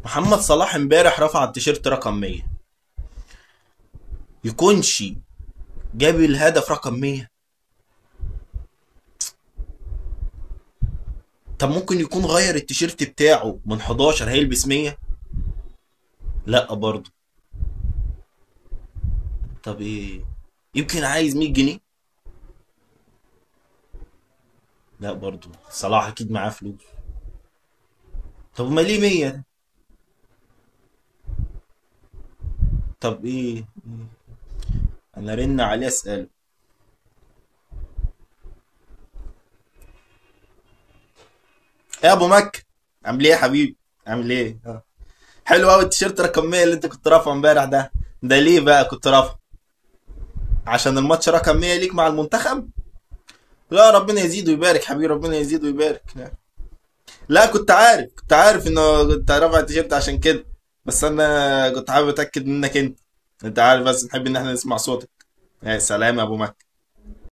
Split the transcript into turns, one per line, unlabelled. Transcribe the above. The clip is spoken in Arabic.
محمد صلاح امبارح رفع التيشيرت رقم 100، يكونش جاب الهدف رقم 100؟ طب ممكن يكون غير التيشيرت بتاعه من 11 هيلبس 100؟ لا برضه. طب ايه؟ يمكن عايز 100 جنيه؟ لا برضه، صلاح اكيد معاه فلوس. طب ما ليه 100 ده؟ طب ايه؟ انا رن عليه اساله. ايه يا ابو مكة، عامل ايه يا حبيبي؟ عامل ايه؟ حلو قوي التيشيرت رقم 100 اللي انت كنت رافعه امبارح ده ليه بقى كنت رافعه؟ عشان الماتش رقم 100 ليك مع المنتخب؟ لا ربنا يزيد ويبارك حبيبي، ربنا يزيد ويبارك. لا كنت عارف انه كنت رافع التيشيرت عشان كده، بس انا كنت حابب اتاكد منك انت. انت عارف بس نحب ان احنا نسمع صوتك. يا سلام يا ابو مكة.